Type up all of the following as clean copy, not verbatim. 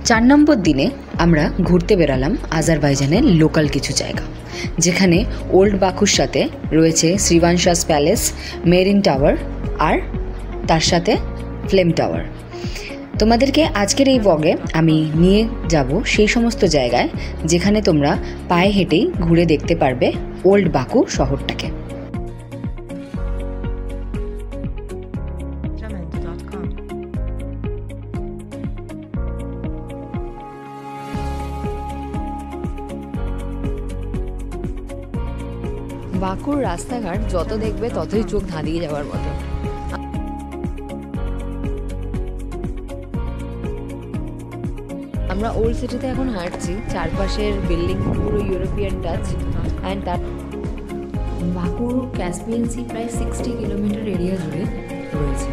4 নম্বর দিনে আমরা ঘুরতে বেরালাম আজারবাইজানের লোকাল কিছু জায়গা, যেখানে ওল্ড বাকুর সাথে রয়েছে শ্রীভানশাস প্যালেস, মেরিন টাওয়ার আর তার সাথে ফ্লেম টাওয়ার। তোমাদেরকে আজকের এই ব্লগে আমি নিয়ে যাব সেই সমস্ত জায়গায় যেখানে তোমরা পায়ে হেঁটেই ঘুরে দেখতে পারবে ওল্ড বাকু শহরটাকে। বাকুর রাস্তাঘাট যত দেখবে ততই চোখ ধাঁধিয়ে যাওয়ার মতো। আমরা ওল্ড সিটিতে এখন হাঁটছি, চারপাশের বিল্ডিং পুরো ইউরোপিয়ান টাচ। অ্যান্ড তার বাকুর ক্যাসপিয়ান সি প্রায় 60 কিলোমিটার এরিয়া জুড়ে রয়েছে।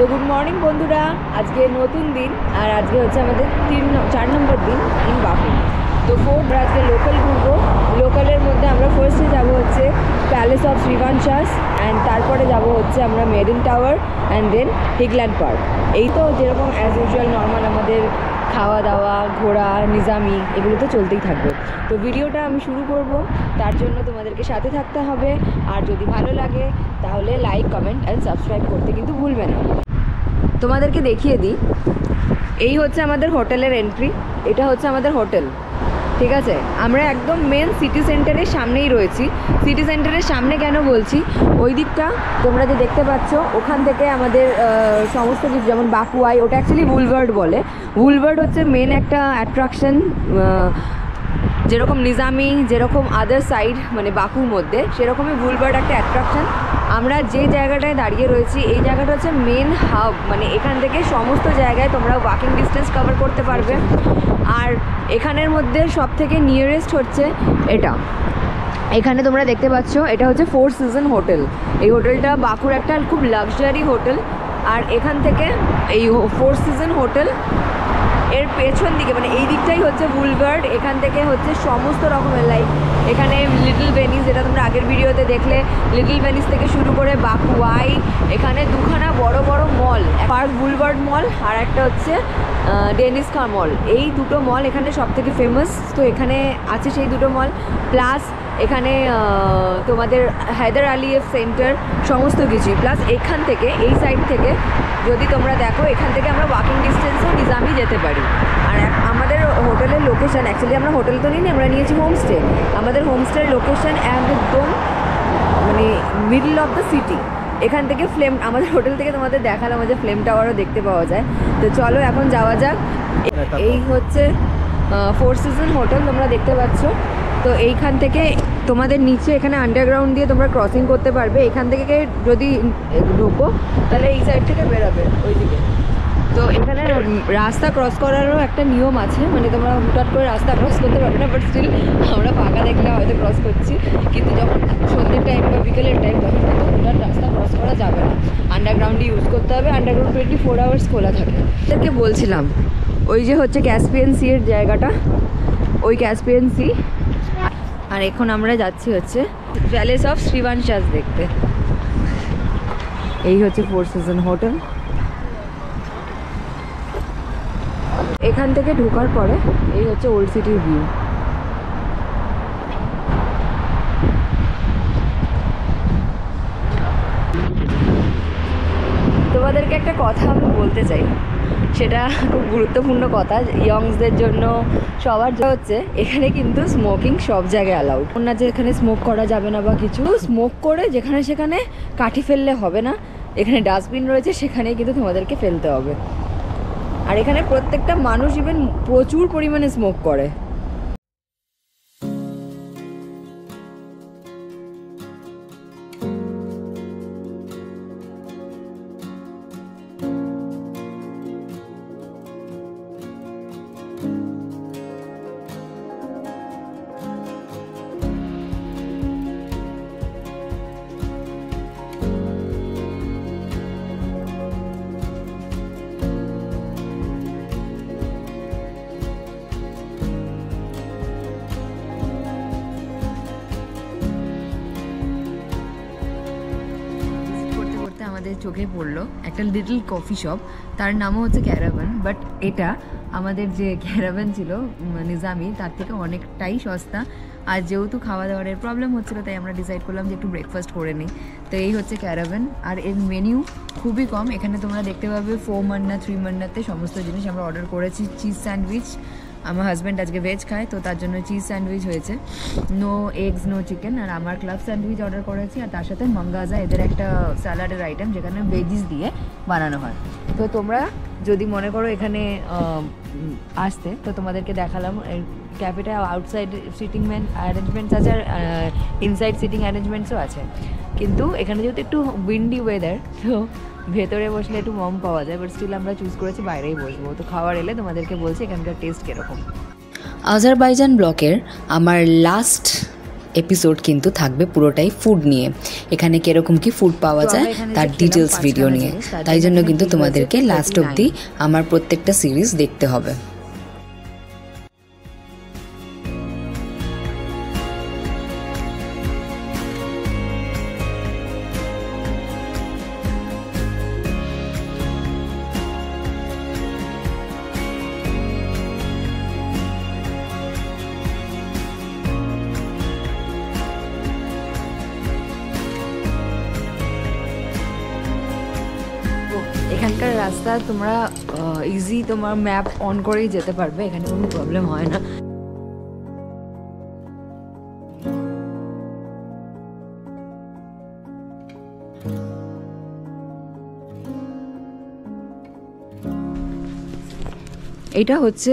তো গুড মর্নিং বন্ধুরা, আজকে নতুন দিন আর আজকে হচ্ছে আমাদের 4 নম্বর দিন ইন বাকু। তো ফোর্থ আজকে লোকাল ঘুরবো। লোকালের মধ্যে আমরা ফার্স্টে যাব হচ্ছে প্যালেস অফ শ্রীভানশাস, অ্যান্ড তারপরে যাব হচ্ছে আমরা marine tower and then highland park. এই তো যেরকম অ্যাজ ইউজুয়াল নর্মাল আমাদের খাওয়া দাওয়া, ঘোরা, নিজামি এগুলো তো চলতেই থাকবে। তো ভিডিওটা আমি শুরু করব, তার জন্য তোমাদেরকে সাথে থাকতে হবে। আর যদি ভালো লাগে তাহলে লাইক, কমেন্ট অ্যান্ড সাবস্ক্রাইব করতে কিন্তু ভুলবে না। তোমাদেরকে দেখিয়ে দিই, এই হচ্ছে আমাদের হোটেলের এন্ট্রি। এটা হচ্ছে আমাদের হোটেল, ঠিক আছে? আমরা একদম মেন সিটি সেন্টারের সামনেই রয়েছি। সিটি সেন্টারের সামনে কেন বলছি, ওই দিকটা তোমরা যে দেখতে পাচ্ছ ওখান থেকে আমাদের সমস্ত কিছু, যেমন বাকু আই, ওটা অ্যাকচুয়ালি বুলভার্ড বলে। বুলভার্ড হচ্ছে মেন একটা অ্যাট্রাকশন, যেরকম নিজামি, যেরকম আদার সাইড মানে বাকুর মধ্যে, সেরকমই বুলভার্ড একটা অ্যাট্রাকশন। আমরা যে জায়গাটায় দাঁড়িয়ে রয়েছি এই জায়গাটা হচ্ছে মেন হাব, মানে এখান থেকে সমস্ত জায়গায় তোমরা ওয়াকিং ডিস্টেন্স কভার করতে পারবে। আর এখানের মধ্যে সব থেকে নিয়ারেস্ট হচ্ছে এটা, এখানে তোমরা দেখতে পাচ্ছ, এটা হচ্ছে 4 সিজন হোটেল। এই হোটেলটা বাকুর একটা খুব লাক্সারি হোটেল। আর এখান থেকে এই 4 সিজন হোটেল এর পেছন দিকে মানে এই দিকটাই হচ্ছে বুলভার্ড। এখান থেকে হচ্ছে সমস্ত রকমের লাইক এখানে লিটল ভেনিস, যেটা তোমরা আগের ভিডিওতে দেখলে, লিটল ভেনিস থেকে শুরু করে বাকু আই, এখানে দুখানা বড় বড় মল, পার্ক বুলভার্ড মল আর একটা হচ্ছে ডেনিস খাঁ মল। এই দুটো মল এখানে সব থেকে ফেমাস। তো এখানে আছে সেই দুটো মল, প্লাস এখানে তোমাদের হায়দার আলিয়েভ সেন্টার, সমস্ত কিছুই। প্লাস এখান থেকে এই সাইড থেকে যদি তোমরা দেখো, এখান থেকে আমরা ওয়াকিং ডিস্টেন্সেও নিজামি যেতে পারি। আর আমাদের হোটেলের লোকেশান, অ্যাকচুয়ালি আমরা হোটেল তো নিইনি, আমরা নিয়েছি হোমস্টে। আমাদের হোমস্টের লোকেশান একদম মানে মিডল অফ দ্য সিটি। এখান থেকে আমাদের হোটেল থেকে তোমাদের দেখালাম যে ফ্লেম টাওয়ারও দেখতে পাওয়া যায়। তো চলো এখন যাওয়া যাক। এই হচ্ছে 4 সিজন হোটেল, তোমরা দেখতে পাচ্ছ। তো এইখান থেকে তোমাদের নিচে এখানে আন্ডারগ্রাউন্ড দিয়ে তোমরা ক্রসিং করতে পারবে। এখান থেকে যদি ঢোকো তাহলে এই সাইড থেকে বেরোবে ওইদিকে। তো এখানে রাস্তা ক্রস করারও একটা নিয়ম আছে, মানে তোমরা হুটহাট করে রাস্তা ক্রস করতে পারবে না, বাট স্টিল আমরা ফাঁকা দেখলে হয়তো ক্রস করছি। কিন্তু যখন সন্ধ্যের টাইম বা বিকেলের টাইম, তখন কিন্তু হুটহাট রাস্তা ক্রস করা যাবে না, আন্ডারগ্রাউন্ডই ইউজ করতে হবে। আন্ডারগ্রাউন্ড 24 আওয়ার্স খোলা থাকে। তাদেরকে বলছিলাম ওই যে হচ্ছে ক্যাসপিয়ান সি এর জায়গাটা, ওই ক্যাসপিয়ান সি। আর এখন আমরা যাচ্ছি হচ্ছে প্যালেস অফ শ্রীভানশাস দেখতে। এই হচ্ছে 4 সিজন হোটেল। এখান থেকে ঢোকার পরে এই হচ্ছে ওল্ড সিটির ভিউ। তোমাদেরকে একটা কথা আমি বলতে চাই, সেটা খুব গুরুত্বপূর্ণ কথা ইয়ংসদের জন্য, সবার জন্য হচ্ছে এখানে কিন্তু স্মোকিং সব জায়গায় অ্যালাউড না, যে এখানে স্মোক করা যাবে না বা কিছু। স্মোক করে যেখানে সেখানে কাঠি ফেললে হবে না, এখানে ডাস্টবিন রয়েছে, সেখানেই কিন্তু তোমাদেরকে ফেলতে হবে। আর এখানে প্রত্যেকটা মানুষ ইভেন প্রচুর পরিমাণে স্মোক করে। মুহূর্তে আমাদের চোখে পড়লো একটা লিটল কফি শপ, তার নামও হচ্ছে ক্যারাভান। বাট এটা আমাদের যে ক্যারাভান ছিল নিজামি, তার থেকে অনেকটাই সস্তা। আর যেহেতু খাওয়া দাওয়ার প্রবলেম হচ্ছিলো, তাই আমরা ডিসাইড করলাম যে একটু ব্রেকফাস্ট করে নিই। তো এই হচ্ছে ক্যারাভান, আর এর মেনিউ খুবই কম। এখানে তোমরা দেখতে পাবে 4 মান্না 3 মান্নাতে সমস্ত জিনিস আমরা অর্ডার করেছি। চিজ স্যান্ডউইচ, আমার হাজব্যান্ড আজকে ভেজ খায়, তো তার জন্য চিজ স্যান্ডউইচ হয়েছে, নো এগস নো চিকেন। আর আমার ক্লাব স্যান্ডউইচ অর্ডার করেছি, আর তার সাথে মাঙ্গাজা, এদের একটা স্যালাডের আইটেম যেখানে ভেজিস দিয়ে বানানো হয়। তো তোমরা যদি মনে করো এখানে আসতে, তো তোমাদেরকে দেখালাম ক্যাফেটা আউটসাইড সিটিং অ্যারেঞ্জমেন্টস আছে, আর ইনসাইড সিটিং অ্যারেঞ্জমেন্টসও আছে। কিন্তু এখানে যেহেতু একটু উইন্ডি ওয়েদার, তো ভেতরে বসলে একটু মম পাওয়া যায়, বাট স্টিল আমরা চুজ করেছি বাইরেই বসবো। তো খাবার এলে তোমাদেরকে বলছি এখানকার টেস্ট কীরকম। আজারবাইজান ব্লকের আমার লাস্ট এপিসোড কিন্তু থাকবে পুরোটাই ফুড নিয়ে, এখানে কিরকম কি ফুড পাওয়া যায় তার ডিটেলস ভিডিও নিয়ে। তাই জন্য কিন্তু তোমাদেরকে লাস্ট অবধি আমার প্রত্যেকটা সিরিজ দেখতে হবে। এখানকার রাস্তা তোমরা ইজি, তোমার ম্যাপ অন করেই যেতে পারবে, এখানে কোনো প্রবলেম হয় না। এটা হচ্ছে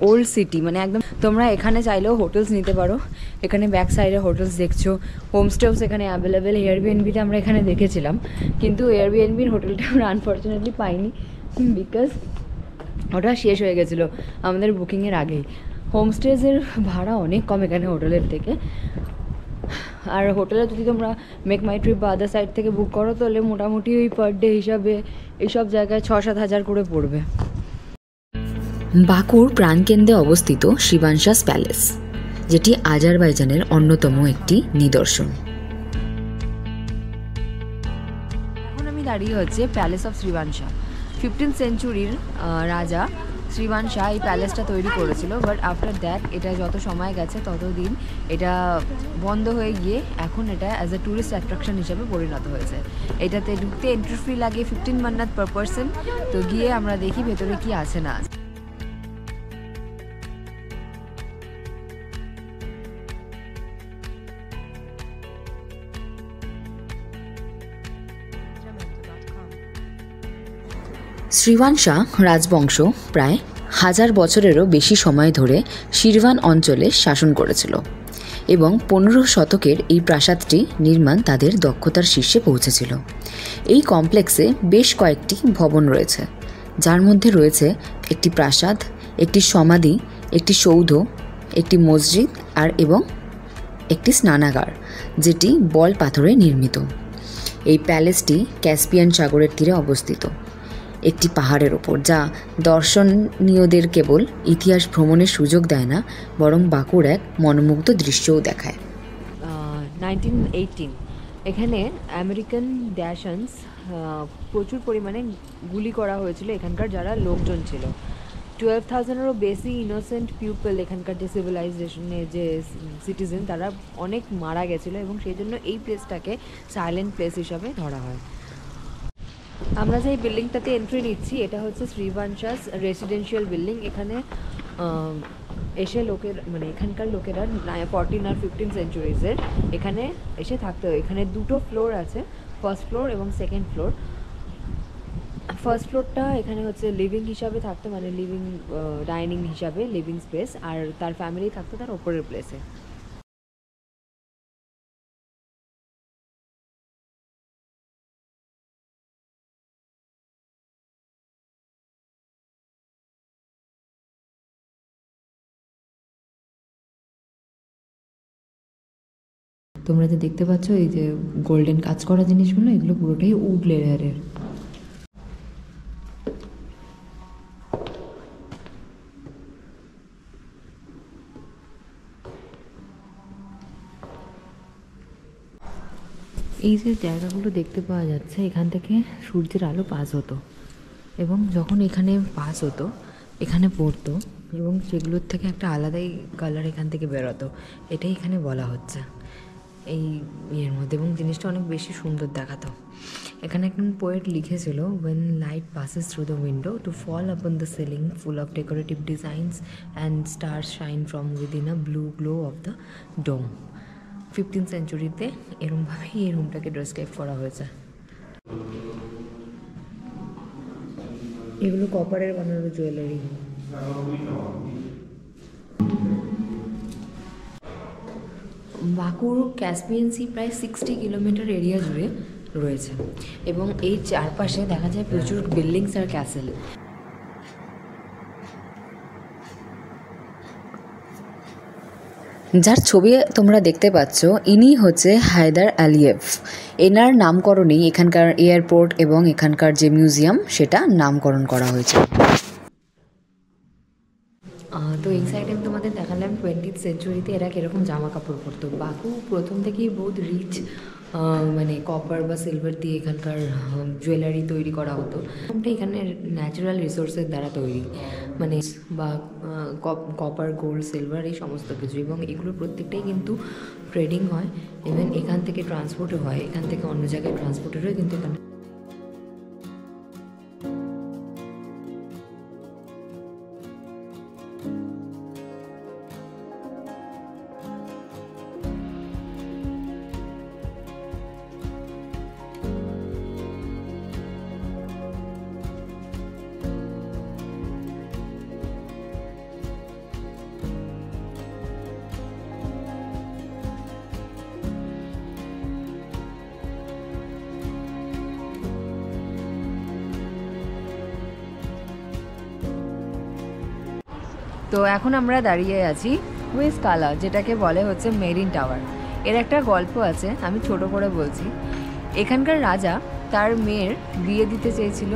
ওল্ড সিটি, মানে একদম তোমরা এখানে চাইলেও হোটেলস নিতে পারো। এখানে ব্যাক সাইডে হোটেলস দেখছো, হোমস্টেও এখানে অ্যাভেলেবেল। এয়ারবিএনবিটা আমরা এখানে দেখেছিলাম, কিন্তু এয়ারবিএনবির হোটেলটা আমরা আনফর্চুনেটলি পাইনি, বিকজ ওটা শেষ হয়ে গেছিলো আমাদের বুকিংয়ের আগেই। হোমস্টেজের ভাড়া অনেক কম এখানে হোটেলের থেকে। আর হোটেলে যদি তোমরা মেক মাই ট্রিপ বা আদার সাইড থেকে বুক করো, তাহলে মোটামুটি ওই পার ডে হিসাবে এইসব জায়গায় 6-7 হাজার করে পড়বে। বাকুর প্রাণকেন্দ্রে অবস্থিত শ্রীবানশাস প্যালেস, যেটি আজারবাইজানের অন্যতম একটি নিদর্শন। এখন আমি দাঁড়িয়ে হচ্ছে প্যালেস অফ শ্রীবানশা। 15th সেঞ্চুরির রাজা শ্রীবানশা এই প্যালেসটা তৈরি করেছিল, বাট আফটার দ্যাট এটা যত সময় গেছে ততদিন এটা বন্ধ হয়ে গিয়ে এখন এটা অ্যাজ এ ট্যুরিস্ট অ্যাট্রাকশন হিসেবে পরিণত হয়েছে। এটাতে ঢুকতে এন্ট্রি ফি লাগে 15 মান্নাত পার পারসন। তো গিয়ে আমরা দেখি ভেতরে কি আছে না আছে। শ্রীবানশা রাজবংশ প্রায় 1000 বছরেরও বেশি সময় ধরে শিরভান অঞ্চলে শাসন করেছিল, এবং 15 শতকের এই প্রাসাদটি নির্মাণ তাদের দক্ষতার শীর্ষে পৌঁছেছিল। এই কমপ্লেক্সে বেশ কয়েকটি ভবন রয়েছে, যার মধ্যে রয়েছে একটি প্রাসাদ, একটি সমাধি, একটি সৌধ, একটি মসজিদ এবং একটি স্নানাগার, যেটি বল পাথরে নির্মিত। এই প্যালেসটি ক্যাসপিয়ান সাগরের তীরে অবস্থিত একটি পাহাড়ের ওপর, যা দর্শনীয়দের কেবল ইতিহাস ভ্রমণের সুযোগ দেয় না, বরং বাঁকুড় এক মনোমুগ্ধ দৃশ্যও দেখায়। 1918 এখানে আমেরিকান ড্যাশনস প্রচুর পরিমাণে গুলি করা হয়েছিল এখানকার যারা লোকজন ছিল। 12,000-এরও বেশি ইনোসেন্ট পিপল, এখানকার যে সিভিলাইজেশনের যে সিটিজেন, তারা অনেক মারা গেছিলো, এবং সেই জন্য এই প্লেসটাকে সাইলেন্ট প্লেস হিসাবে ধরা হয়। আমরা যে বিল্ডিংটাতে এন্ট্রি নিচ্ছি, এটা হচ্ছে শ্রীবানশাস রেসিডেন্সিয়াল বিল্ডিং। এখানে এসে লোকের, মানে এখানকার লোকেরা 14 আর 15 সেঞ্চুরিজের এখানে এসে থাকতে হয়। এখানে 2টো ফ্লোর আছে, ফার্স্ট ফ্লোর এবং সেকেন্ড ফ্লোর। ফার্স্ট ফ্লোরটা এখানে হচ্ছে লিভিং হিসাবে থাকতো, মানে লিভিং ডাইনিং হিসাবে লিভিং স্পেস, আর তার ফ্যামিলি থাকতো তার ওপরের প্লেসে। তোমরা যে দেখতে পাচ্ছ এই যে গোল্ডেন কাজ করা জিনিসগুলো, এগুলো পুরোটাই উড লেয়ারের। এই যে জায়গাগুলো দেখতে পাওয়া যাচ্ছে, এখান থেকে সূর্যের আলো পাস হতো এবং যখন এখানে পাস হতো এখানে পড়তো এবং সেগুলোর থেকে একটা আলাদাই কালার এখান থেকে বেরোতো, এটাই এখানে বলা হচ্ছে এই ইয়ের মধ্যে, এবং জিনিসটা অনেক বেশি সুন্দর দেখাতো। এখানে একজন পোয়েট লিখেছিল, when light passes through the window to fall upon the ceiling full of decorative designs and stars shine from within a blue glow of the dome। 15th সেঞ্চুরিতে এরমভাবেই এই রুমটাকে ডেসক্রাইব করা হয়েছে। এগুলো কপারের বানানো জুয়েলারি। বাকুর ক্যাসপিয়ান সি প্রায় 60 kilometre area জুড়ে রয়েছে এবং এই চারপাশে দেখা যায় প্রচুর বিল্ডিংস আর ক্যাসেল। যার ছবি তোমরা দেখতে পাচ্ছ ইনি হচ্ছে হায়দার আলিয়েভ। এনার নামকরণেই এখানকার এয়ারপোর্ট এবং এখানকার যে মিউজিয়াম সেটা নামকরণ করা হয়েছে। তো এই সাইডে আমি তোমাদের দেখালাম 20th সেঞ্চুরিতে এরা কীরকম জামা কাপড় পরতো। বাকু প্রথম থেকেই বহুত রিচ, মানে কপার বা সিলভার দিয়ে এখানকার জুয়েলারি তৈরি করা হতো। এখানে ন্যাচারাল রিসোর্সের দ্বারা তৈরি, মানে বা কপার, গোল্ড, সিলভার এই সমস্ত কিছু, এবং এগুলো প্রত্যেকটাই কিন্তু ট্রেডিং হয়, ইভেন এখান থেকে ট্রান্সপোর্টও হয়, এখান থেকে অন্য জায়গায় ট্রান্সপোর্টের হয়, কিন্তু এখানে তো এখন আমরা দাঁড়িয়ে আছি ওয়েস্ট কালা, যেটাকে বলে হচ্ছে মেরিন টাওয়ার। এর একটা গল্প আছে, আমি ছোট করে বলছি। এখানকার রাজা তার মেয়ের বিয়ে দিতে চেয়েছিল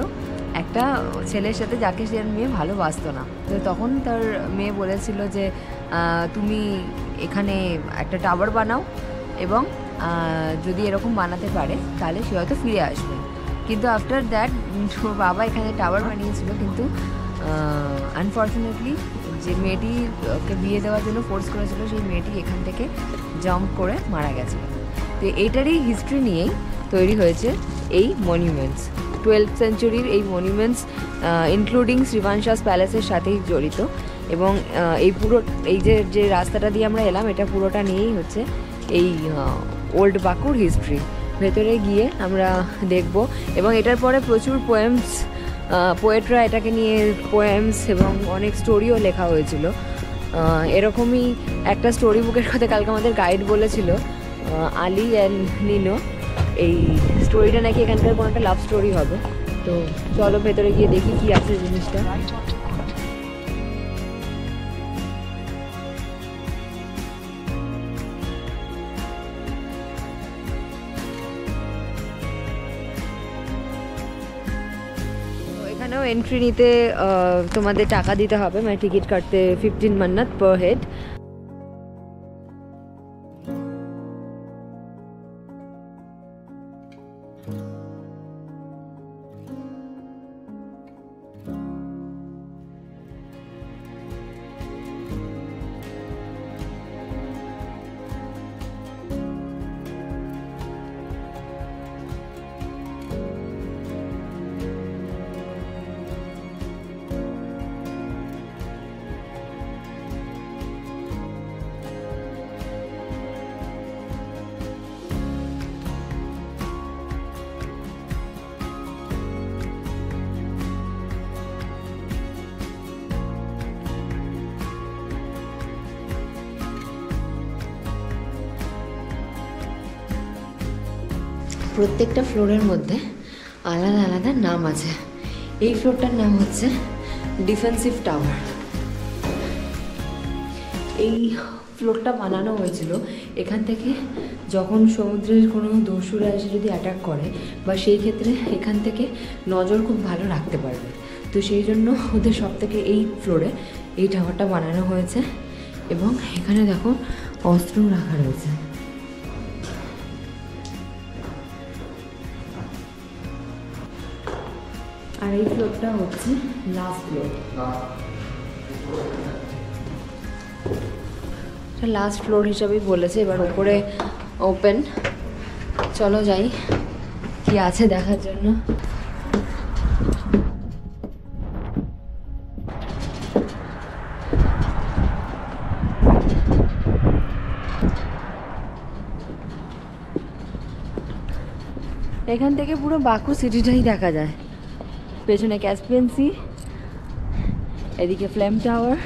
একটা ছেলের সাথে যাকে সে মেয়ে ভালোবাসতো না। তো তখন তার মেয়ে বলেছিল যে তুমি এখানে একটা টাওয়ার বানাও এবং যদি এরকম বানাতে পারে তাহলে সে হয়তো ফিরে আসবে। কিন্তু আফটার দ্যাট বাবা এখানে টাওয়ার বানিয়েছিল, কিন্তু আনফর্চুনেটলি যে মেয়েটিকে বিয়ে দেওয়ার জন্য ফোর্স করেছিল সেই মেয়েটি এখান থেকে জাম্প করে মারা গেছে। তো এইটারই হিস্ট্রি নিয়েই তৈরি হয়েছে এই মনিউমেন্টস। 12th সেঞ্চুরির এই মনিউমেন্টস ইনক্লুডিং শ্রীবানশাস প্যালেসের সাথেই জড়িত, এবং এই পুরো এই যে রাস্তাটা দিয়ে আমরা এলাম এটা পুরোটা নিয়েই হচ্ছে এই ওল্ড বাকুর হিস্ট্রি। ভেতরে গিয়ে আমরা দেখব, এবং এটার পরে প্রচুর পোয়েটরা এটাকে নিয়ে পোয়েমস এবং অনেক স্টোরিও লেখা হয়েছিল। এরকমই একটা স্টোরি বুকের কথা কালকে আমাদের গাইড বলেছিল, আলি অ্যান্ড নিনো। এই স্টোরিটা নাকি এখানকার কোনো একটা লাভ স্টোরি হবে। তো চলো ভেতরে গিয়ে দেখি কি আছে জিনিসটা। এখানেও এন্ট্রি নিতে তোমাদের টাকা দিতে হবে, মানে টিকিট কাটতে 15 মান্নাত পার হেড। প্রত্যেকটা ফ্লোরের মধ্যে আলাদা আলাদা নাম আছে। এই ফ্লোরটার নাম হচ্ছে ডিফেন্সিভ টাওয়ার। এই ফ্লোরটা বানানো হয়েছিল এখান থেকে যখন সমুদ্রের কোনো দস্যুরা এসে যদি অ্যাটাক করে, বা সেই ক্ষেত্রে এখান থেকে নজর খুব ভালো রাখতে পারবে। তো সেই জন্য ওদের সব থেকে এই ফ্লোরে এই টাওয়ারটা বানানো হয়েছে, এবং এখানে দেখো অস্ত্র রাখা রয়েছে। আর এই ফ্লোরটা হচ্ছে লাস্ট ফ্লোর। লাস্ট ফ্লোর হিসাবেই বলেছে। এবার উপরে ওপেন, চলো যাই কি আছে দেখার জন্য। এখান থেকে পুরো বাকু সিটিটাই দেখা যায়। পেছনে ক্যাসপিয়ান সি, এদিকে ফ্লেম টাওয়ার।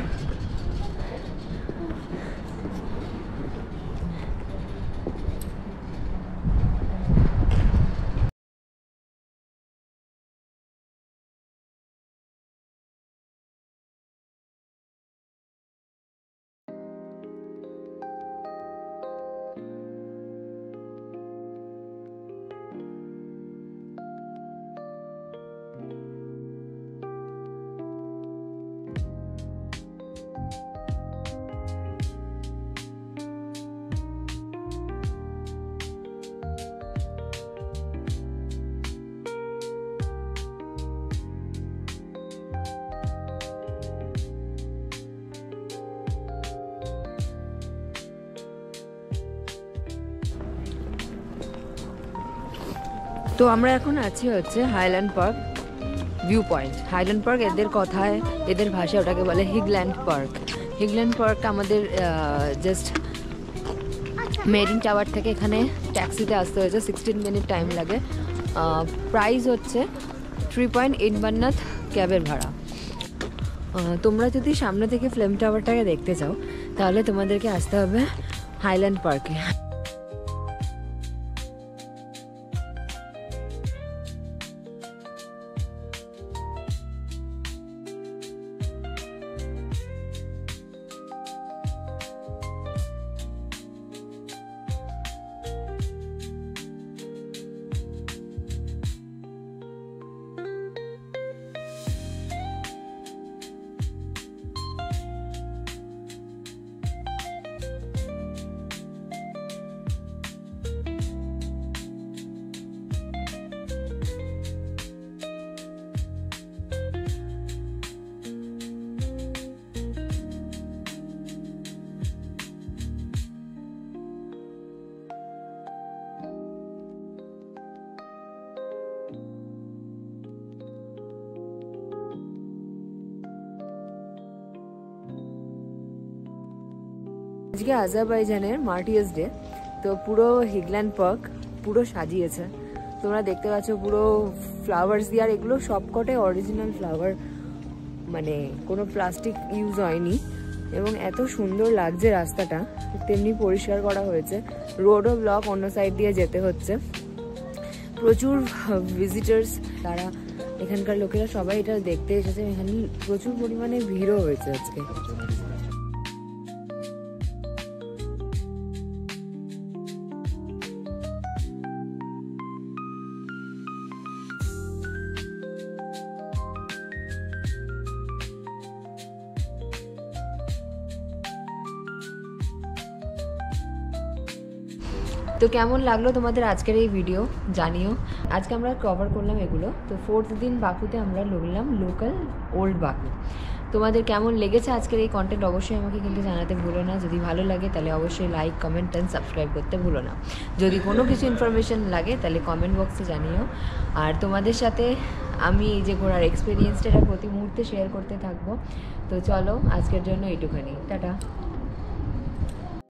তো আমরা এখন আছি হচ্ছে highland park view point. Highland park এদের কথায়, এদের ভাষায় ওটাকে বলে হিগল্যান্ড পার্ক। হিগল্যান্ড পার্ক আমাদের জাস্ট মেরিন টাওয়ার থেকে এখানে ট্যাক্সিতে আসতে হয়েছে, 16 মিনিট টাইম লাগে। প্রাইস হচ্ছে 3.8 বান্নাত ক্যাবের ভাড়া। তোমরা যদি সামনে থেকে ফ্লেম টাওয়ারটাকে দেখতে চাও তাহলে তোমাদেরকে আসতে হবে হাইল্যান্ড পার্কে। আজকে আজারবাইজানের মার্টিয়াস ডে, তো পুরো হিগল্যান্ড পার্ক পুরো সাজিয়েছে। তোমরা দেখতে পাচ্ছ পুরো ফ্লাওয়ার্স দিয়ে, আর এগুলো সবকটাই অরিজিনাল ফ্লাওয়ার, মানে কোনো প্লাস্টিক ইউজ হয়নি। এবং এত সুন্দর লাগছে রাস্তাটা, তেমনি পরিষ্কার করা হয়েছে। রোডও ব্লক, অন্য সাইড দিয়ে যেতে হচ্ছে। প্রচুর ভিজিটার্স, তারা এখানকার লোকেরা সবাই এটা দেখতে এসেছে। এখানে প্রচুর পরিমাণে ভিড়ও হয়েছে আজকে। তো কেমন লাগলো তোমাদের আজকের এই ভিডিও জানিও। আজকে আমরা কভার করলাম এগুলো। তো 4th দিন বাকুতে আমরা লড়লাম লোকাল ওল্ড বাকু। তোমাদের কেমন লেগেছে আজকের এই কন্টেন্ট অবশ্যই আমাকে কিন্তু জানাতে ভুলো না। যদি ভালো লাগে তাহলে অবশ্যই লাইক, কমেন্ট অ্যান্ড সাবস্ক্রাইব করতে ভুলো না। যদি কোনো কিছু ইনফরমেশন লাগে তাহলে কমেন্ট বক্সে জানিও। আর তোমাদের সাথে আমি এই যে ঘোরার এক্সপিরিয়েন্সটা প্রতি মুহূর্তে শেয়ার করতে থাকবো। তো চলো আজকের জন্য এইটুখানি, টাটা।